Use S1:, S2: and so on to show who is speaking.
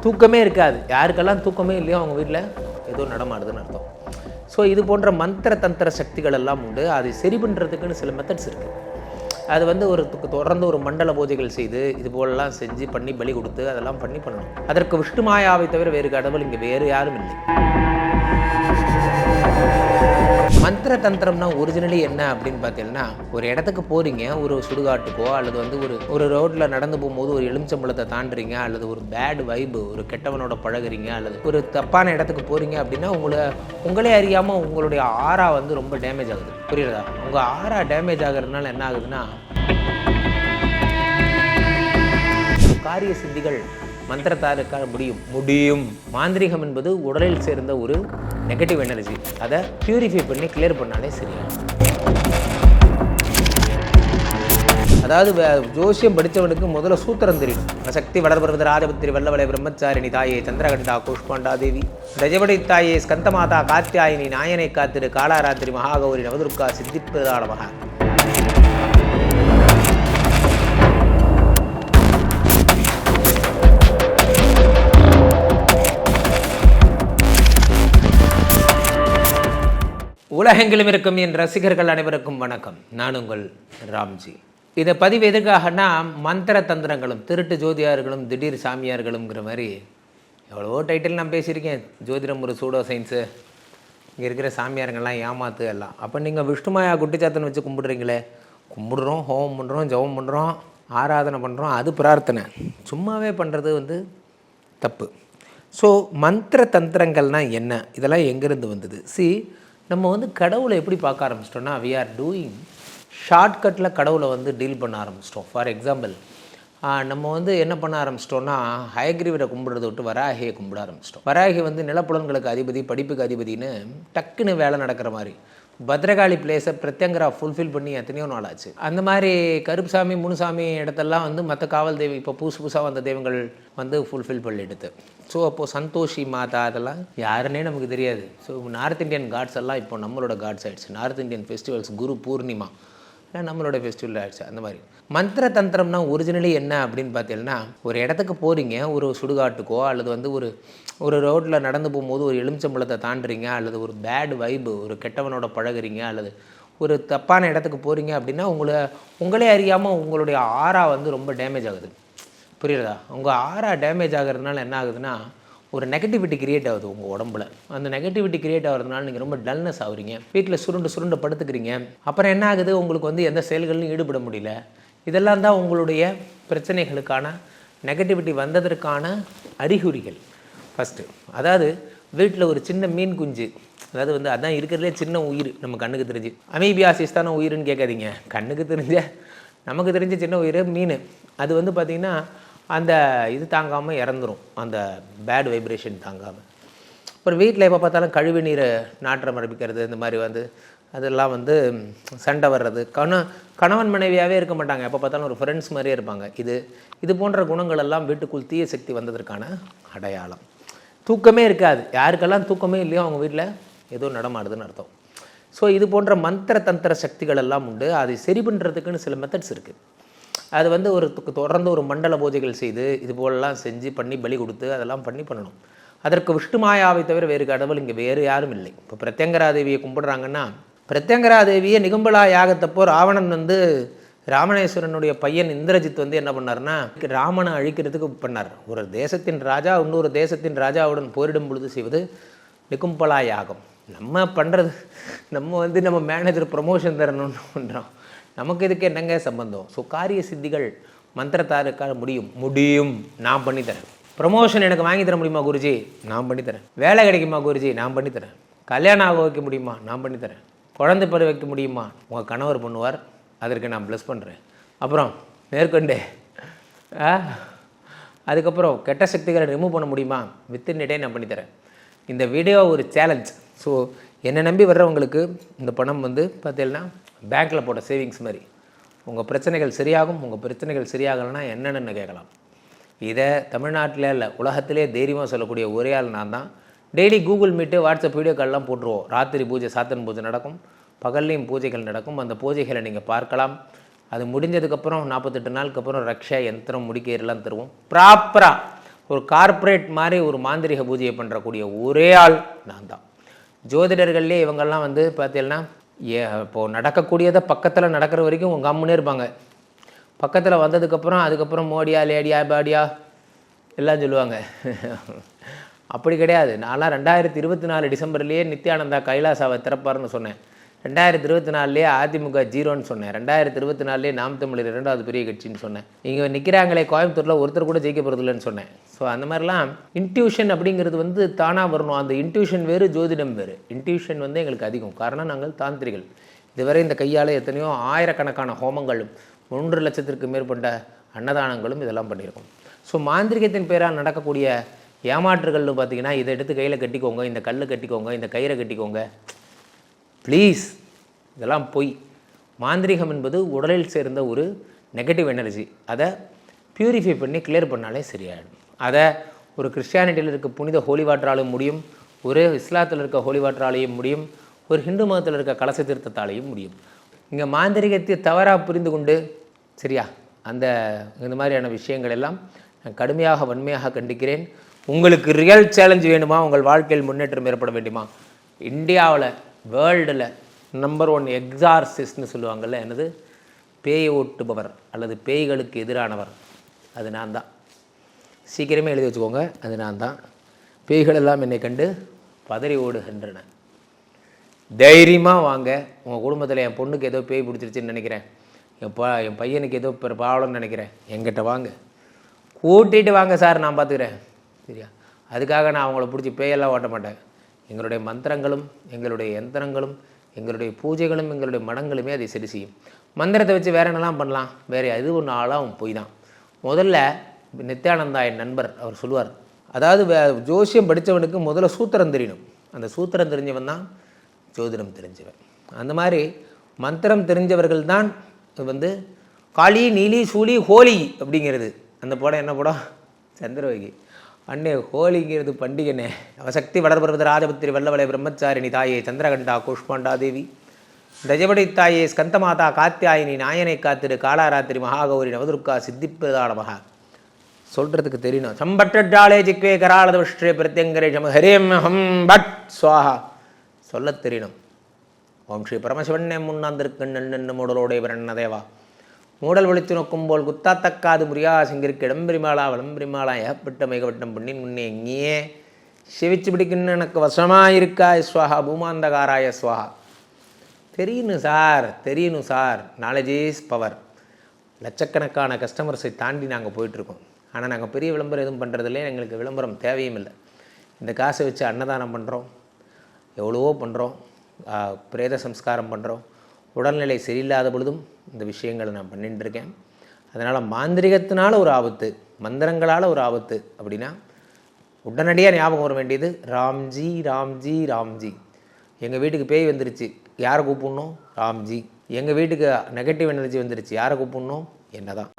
S1: தூக்கமே இருக்காது. யாருக்கெல்லாம் தூக்கமே இல்லையோ அவங்க வீட்டில் ஏதோ நடமாடுதுன்னு அர்த்தம். ஸோ இது போன்ற மந்திர தந்திர சக்திகள் எல்லாம் உண்டு. அதை சரி பண்ணுறதுக்குன்னு சில மெத்தட்ஸ் இருக்குது. அது வந்து தொடர்ந்து ஒரு மண்டல பூஜைகள் செய்து இது போலெல்லாம் செஞ்சு பண்ணி பலி கொடுத்து அதெல்லாம் பண்ணணும். அதற்கு விஷ்ணு மாயாவை தவிர வேறு கடவுள் இங்கே வேறு யாரும் இல்லை. மந்திர தந்திரம்னா ஒரிஜினலி என்ன அப்படின்னு பார்த்தீங்கன்னா, ஒரு இடத்துக்கு போகிறீங்க, ஒரு சுடுகாட்டுக்கோ அல்லது வந்து ஒரு ரோட்டில் நடந்து போகும்போது ஒரு எலுமிச்சம்பழத்தை தாண்டுறீங்க, அல்லது ஒரு பேட் வைப்பு, ஒரு கெட்டவனோட பழகுறீங்க, அல்லது ஒரு தப்பான இடத்துக்கு போகிறீங்க அப்படின்னா உங்களே அறியாமல் உங்களுடைய ஆரா வந்து ரொம்ப டேமேஜ் ஆகுது. புரியுறதா? உங்கள் ஆரா டேமேஜ் ஆகிறதுனால என்ன ஆகுதுன்னா, காரிய சித்திகள் மந்திரத்தாருக்காக முடியும். மாந்திரிகம் என்பது உடலில் சேர்ந்த ஒரு நெகட்டிவ் எனர்ஜி. அதை பியூரிஃபை பண்ணி கிளியர் பண்ணாலே சரியாகும். அதாவது ஜோசியம் படித்தவனுக்கு முதல்ல சூத்திரம் தெரியும். சக்தி வளர்பருவது ராஜபுத்திரி வல்லவலை பிரம்மச்சாரிணி தாயே சந்திரகண்டா கூஷ்மாண்டா தேவி ரஜபடி தாயே ஸ்கந்தமாதா காத்தியாயினி நாயனை காத்திரு காலாராத்திரி மகாகௌரி நவதுர்கா சித்திப்பிரதான மகா. உலகெங்கிலும் இருக்கும் என் ரசிகர்கள் அனைவருக்கும் வணக்கம். நான் உங்கள் ராம்ஜி. இதை பதிவு எதுக்காகனா, மந்திர தந்திரங்களும் திருட்டு ஜோதியார்களும் திடீர் சாமியார்களுங்கிற மாதிரி எவ்வளவோ டைட்டில் நான் பேசியிருக்கேன். ஜோதிடம் ஒரு சூடோ சயின்ஸு, இங்கே இருக்கிற சாமியாருங்கள்லாம் ஏமாத்து எல்லாம். அப்போ நீங்கள் விஷ்ணுமாயா குட்டிச்சாத்தன் வச்சு கும்பிடுறீங்களே, கும்பிடுறோம், ஹோமம் பண்ணுறோம், ஜபம் பண்ணுறோம், ஆராதனை பண்ணுறோம், அது பிரார்த்தனை. சும்மாவே பண்ணுறது வந்து தப்பு. ஸோ மந்திர தந்திரங்கள்னால் என்ன, இதெல்லாம் எங்கேருந்து வந்தது? நம்ம வந்து கடவுளை எப்படி பார்க்க ஆரம்பிச்சிட்டோம்னா, வி ஆர் டூயிங் ஷார்ட்கட்டில் கடவுளை வந்து டீல் பண்ண ஆரம்பிச்சிட்டோம். ஃபார் எக்ஸாம்பிள், நம்ம வந்து என்ன பண்ண ஆரம்பிச்சிட்டோம்னா, ஹயக்ரீவரை கும்பிடுறத விட்டு வராகியை கும்பிட ஆரம்பிச்சிட்டோம். வராகி வந்து நிலப்புலன்களுக்கு அதிபதி, படிப்புக்கு அதிபதினு டக்குன்னு வேலை நடக்கிற மாதிரி பத்ரகாளி பிளேஸை பிரத்யங்கரா ஃபுல்ஃபில் பண்ணி எத்தனையோ நாள் ஆச்சு. அந்த மாதிரி கருப்புசாமி முனுசாமி இடத்தெல்லாம் வந்து மற்ற காவல் தெய்வம் இப்போ புதுசாக வந்த தெய்வங்கள் வந்து ஃபுல்ஃபில் பண்ணி எடுத்து. ஸோ அப்போது சந்தோஷி மாதா அதெல்லாம் யாருன்னே நமக்கு தெரியாது. ஸோ நார்த் இந்தியன் காட்ஸ் எல்லாம் இப்போ நம்மளோட காட்ஸ் ஆகிடுச்சு. North Indian festivals Guru Purnima நம்மளோட ஃபெஸ்டிவல் ஆகிடுச்சு. அந்த மாதிரி மந்திர தந்திரம்னா ஒரிஜினலி என்ன அப்படின்னு பார்த்தீங்கன்னா, ஒரு இடத்துக்கு போகிறீங்க, ஒரு சுடுகாட்டுக்கோ அல்லது வந்து ஒரு ரோட்டில் நடந்து போகும்போது ஒரு எலுமிச்சம்பழத்தை தாண்டுறீங்க, அல்லது ஒரு பேட் வைப்பு, ஒரு கெட்டவனோட பழகுறீங்க, அல்லது ஒரு தப்பான இடத்துக்கு போகிறீங்க அப்படின்னா உங்களே அறியாமல் உங்களுடைய ஆரா வந்து ரொம்ப டேமேஜ் ஆகுது. புரியுறதா? உங்கள் ஆரா டேமேஜ் ஆகிறதுனால என்ன ஆகுதுன்னா, ஒரு நெகட்டிவிட்டி கிரியேட் ஆகுது உங்கள் உடம்புல. அந்த நெகட்டிவிட்டி கிரியேட் ஆகிறதுனால நீங்கள் ரொம்ப டல்னஸ் ஆகுறீங்க, வீட்டில் சுருண்டு படுத்துக்கிறீங்க. அப்புறம் என்ன ஆகுது, உங்களுக்கு வந்து எந்த செயல்களையும் ஈடுபட முடியல. இதெல்லாம் தான் உங்களுடைய பிரச்சனைகளுக்கான நெகட்டிவிட்டி வந்ததற்கான அறிகுறிகள். ஃபஸ்ட்டு, அதாவது வீட்டில் ஒரு சின்ன மீன் குஞ்சு, அதாவது வந்து அதான் இருக்கிறதுலே சின்ன உயிர் நம்ம கண்ணுக்கு தெரிஞ்சு. அமீபியாசிஸ் தானே உயிர்னு கேட்காதீங்க, கண்ணுக்கு நமக்கு தெரிஞ்ச சின்ன உயிர் மீன். அது வந்து பார்த்திங்கன்னா அந்த இது தாங்காமல் இறந்துடும், அந்த பேட் வைப்ரேஷன் தாங்காமல். அப்புறம் வீட்டில் எப்போ பார்த்தாலும் கழிவு நீரை நாற்றம் ஆரம்பிக்கிறது, இந்த மாதிரி வந்து அதெல்லாம் வந்து சண்டை வர்றது. கணவன் மனைவியாகவே இருக்க மாட்டாங்க, எப்போ பார்த்தாலும் ஒரு ஃப்ரெண்ட்ஸ் மாதிரியே இருப்பாங்க. இது போன்ற குணங்கள் எல்லாம் வீட்டுக்குள் தீய சக்தி வந்ததற்கான அடையாளம். தூக்கமே இருக்காது. யாருக்கெல்லாம் தூக்கமே இல்லையோ அவங்க வீட்டில் ஏதோ நடமாடுதுன்னு அர்த்தம். ஸோ இது போன்ற மந்திர தந்திர சக்திகள் எல்லாம் உண்டு. அதை சரி பண்ணுறதுக்குன்னு சில மெத்தட்ஸ் இருக்குது. அது வந்து தொடர்ந்து ஒரு மண்டல பூஜைகள் செய்து இது போலெல்லாம் செஞ்சு பண்ணி பலி கொடுத்து அதெல்லாம் பண்ணணும். அதற்கு விஷ்ணு மாயாவை தவிர வேறு கடவுள் இங்கே வேறு யாரும் இல்லை. இப்போ பிரத்யங்கராதேவியை கும்பிடுறாங்கன்னா, பிரத்யங்கராதேவியை நிகும்பலா யாகத்தப்போ ராவணன் வந்து ராமணேஸ்வரனுடைய பையன் இந்திரஜித் வந்து என்ன பண்ணார்னா, ராமனை அழிக்கிறதுக்கு பண்ணார். ஒரு தேசத்தின் ராஜா இன்னொரு தேசத்தின் ராஜாவுடன் போரிடும் பொழுது செய்வது நிகும்பலா யாகம். நம்ம பண்ணுறது, நம்ம மேனேஜர் ப்ரமோஷன் தரணும்னு பண்ணுறோம். நமக்கு இதுக்கு என்னங்க சம்பந்தம்? ஸோ காரிய சித்திகள் மந்திரத்தாருக்காக முடியும். நான் பண்ணித்தரேன். ப்ரமோஷன் எனக்கு வாங்கி தர முடியுமா குருஜி? நான் பண்ணித்தரேன். வேலை கிடைக்குமா குருஜி? நான் பண்ணித்தரேன். கல்யாணம் ஆக வைக்க முடியுமா? நான் பண்ணித்தரேன். குழந்தை பெற வைக்க முடியுமா? உங்கள் கணவர் பண்ணுவார், அதற்கு நான் ப்ளஸ் பண்ணுறேன். அப்புறம் மேற்கொண்டு அதுக்கப்புறம் கெட்ட சக்திகளை ரிமூவ் பண்ண முடியுமா? வித்தின் டே நான் பண்ணித்தரேன். இந்த வீடியோ ஒரு சேலஞ்ச். ஸோ என்னை நம்பி வர்றவங்களுக்கு இந்த பணம் வந்து பார்த்தீங்கன்னா பேங்க்கில் போட்ட சேவிங்ஸ் மாதிரி. உங்கள் பிரச்சனைகள் சரியாகும். உங்கள் பிரச்சனைகள் சரியாகலைன்னா என்னென்னு கேட்கலாம். இதை தமிழ்நாட்டில் இல்லை, உலகத்திலே தைரியமாக சொல்லக்கூடிய ஒரே ஆள் நான் தான். Daily Google meet, WhatsApp video கால்லாம் போட்டுருவோம். ராத்திரி பூஜை, சாத்தன் பூஜை நடக்கும், பகல்லையும் பூஜைகள் நடக்கும். அந்த பூஜைகளை நீங்கள் பார்க்கலாம். அது முடிஞ்சதுக்கப்புறம் 48 நாளுக்கு அப்புறம் ரக்ஷா யந்திரம் முடிக்கையெல்லாம் தருவோம். ப்ராப்பராக ஒரு கார்ப்பரேட் மாதிரி ஒரு மாந்திரிக பூஜையை பண்ணுறக்கூடிய ஒரே ஆள் நான் தான். ஜோதிடர்கள்லேயே இவங்கெல்லாம் வந்து பார்த்தீங்கன்னா இப்போது நடக்கக்கூடியதை பக்கத்தில் நடக்கிற வரைக்கும் உங்கள் கம்முன்னே இருப்பாங்க. பக்கத்தில் வந்ததுக்கப்புறம் அதுக்கப்புறம் மோடியா லேடியா பாடியா எல்லாம் சொல்லுவாங்க. அப்படி கிடையாது. நான்லாம் 2024 டிசம்பர்லேயே நித்யானந்தா கைலாசாவை திறப்பார்னு சொன்னேன். 2024 அதிமுக 0ன்னு சொன்னேன். 2024 நாம் தமிழர் 2வது பெரிய கட்சின்னு சொன்னேன். இங்கே நிற்கிறாங்களே கோயம்புத்தூரில் ஒருத்தர் கூட ஜெயிக்க போகிறதில்லன்னு சொன்னேன். ஸோ அந்த மாதிரிலாம் இன்ட்யூஷன் அப்படிங்கிறது வந்து தானாக வரணும். அந்த இன்ட்யூஷன் வேறு, ஜோதிடம் வேறு. இன்ட்யூஷன் வந்து எங்களுக்கு அதிகம். காரணம் நாங்கள் தாந்திரிகள். இதுவரை இந்த கையால் எத்தனையோ ஆயிரக்கணக்கான ஹோமங்களும் 1 லட்சத்திற்கு மேற்பட்ட அன்னதானங்களும் இதெல்லாம் பண்ணியிருக்கோம். ஸோ மாந்திரிகத்தின் பேரால் நடக்கக்கூடிய ஏமாற்றுகள்னு பார்த்தீங்கன்னா, இதை எடுத்து கையில் கட்டிக்கோங்க, இந்த கல்லை கட்டிக்கோங்க, இந்த கயிறை கட்டிக்கோங்க, ப்ளீஸ், இதெல்லாம் பொய். மாந்திரிகம் என்பது உடலில் சேர்ந்த ஒரு நெகட்டிவ் எனர்ஜி. அதை பியூரிஃபை பண்ணி கிளியர் பண்ணாலே சரியாயிடும். அதை ஒரு கிறிஸ்டியானிட்டியில் இருக்க புனித ஹோலி வாட்டராலும் முடியும், ஒரு இஸ்லாத்தில் இருக்க ஹோலி வாட்டராலையும் முடியும், ஒரு ஹிந்து மதத்தில் இருக்க கலச தீர்த்தத்தாலையும் முடியும். இங்கே மாந்திரிகத்தை தவறாக புரிந்து கொண்டு சரியா இந்த மாதிரியான விஷயங்கள் எல்லாம் நான் கடுமையாக வன்மையாக கண்டிக்கிறேன். உங்களுக்கு ரியல் சேலஞ்ச் வேணுமா, உங்கள் வாழ்க்கையில் முன்னேற்றம் ஏற்பட வேண்டுமா, இந்தியாவில் வேர்ல்டில் நம்பர் 1 எக்ஸார்சிஸ்ட்னு சொல்லுவாங்கள்ல, என்னது பேய் ஓட்டுபவர் அல்லது பேய்களுக்கு எதிரானவர், அது நான் தான். சீக்கிரமே எழுதி வச்சுக்கோங்க, அது நான் தான். பேய்கள் எல்லாம் என்னை கண்டு பதறி ஓடுகின்றன. தைரியமாக வாங்க. உங்கள் குடும்பத்தில் என் பொண்ணுக்கு ஏதோ பேய் பிடிச்சிருச்சுன்னு நினைக்கிறேன், என் பையனுக்கு ஏதோ ப்ராப்ளம்னு நினைக்கிறேன், என்கிட்ட வாங்க, கூட்டிகிட்டு வாங்க சார், நான் பார்த்துக்கிறேன். சரியா? அதுக்காக நான் அவங்கள பிடிச்சி பேயெல்லாம் ஓட்ட மாட்டேன். எங்களுடைய மந்திரங்களும் எங்களுடைய யந்திரங்களும் எங்களுடைய பூஜைகளும் எங்களுடைய மடங்களுமே அதை சரி செய்யும். மந்திரத்தை வச்சு வேறு என்னெல்லாம் பண்ணலாம், வேறு எது ஒன்று ஆளாகவும் போய் தான். முதல்ல நித்யானந்தா என் நண்பர் அவர் சொல்லுவார், அதாவது ஜோசியம் படித்தவனுக்கு முதல்ல சூத்திரம் தெரியணும். அந்த சூத்திரம் தெரிஞ்சவன் தான் ஜோதிடம் தெரிஞ்சவன். அந்த மாதிரி மந்திரம் தெரிஞ்சவர்கள் தான் வந்து காளி நீலி சூலி ஹோலி அப்படிங்கிறது. அந்த படம் என்ன படம்? சந்திரவகி. அண்ணே ஹோலிங்கிறது பண்டிகைண்ணே. அவசக்தி வளர்பருவத ராஜபுத்திரி வல்லவலை பிரம்மச்சாரிணி தாயே சந்திரகண்டா கூஷ்மாண்டா தேவி தஜபடி தாயே ஸ்கந்தமாதா காத்தியாயினி நாயனை காத்திரு காலாராத்திரி மகாகௌரி நவதுர்கா சித்திப்பிரதான மகா. சொல்கிறதுக்கு தெரியணும். சம்பட்டாலே ஜிக்வே கராளத விஷ்ரே பிரத்யங்கரே ஜம ஹரேம் ஹம் பட் சுவாஹா சொல்ல தெரியணும். ஓம் ஸ்ரீ பரமசிவண்ணே முன்னாந்திருக்கண் நன்னு மூடலோடைய பிரண்ண தேவா மூடல் ஒழித்து நோக்கும்போல் குத்தாத்தக்காது முறியா சிங்கிற்கு இடம்பெரிமாளா வளம்பெரிமாளா ஏகப்பட்ட மிகவட்டம் பண்ணின் முன்னே எங்கேயே சிவிச்சு பிடிக்குன்னு எனக்கு வசமாயிருக்காய் ஸ்வாஹா பூமாந்தகாராய ஸ்வாஹா. தெரியணும் சார், நாலேஜ் இஸ் பவர். லட்சக்கணக்கான கஸ்டமர்ஸை தாண்டி நாங்கள் போயிட்டுருக்கோம். ஆனால் நாங்கள் பெரிய விளம்பரம் எதுவும் பண்ணுறதில்லை. எங்களுக்கு விளம்பரம் தேவையும் இல்லை. இந்த காசை வச்சு அன்னதானம் பண்ணுறோம், எவ்வளவோ பண்ணுறோம், பிரேத சம்ஸ்காரம் பண்ணுறோம். உடல்நிலை சரியில்லாத பொழுதும் இந்த விஷயங்களை நான் பண்ணிட்டு இருக்கேன். அதனால் மாந்திரிகத்தினால ஒரு ஆபத்து, மந்திரங்களால் ஒரு ஆபத்து அப்படின்னா உடனடியாக ஞாபகம் வர வேண்டியது ராம்ஜி ராம்ஜி ராம்ஜி. எங்கள் வீட்டுக்கு பேய் வந்துருச்சு, யாரை கூப்பிடணும்? ராம்ஜி. எங்கள் வீட்டுக்கு நெகட்டிவ் எனர்ஜி வந்துருச்சு, யாரை கூப்பிடணும்? என்ன தான்.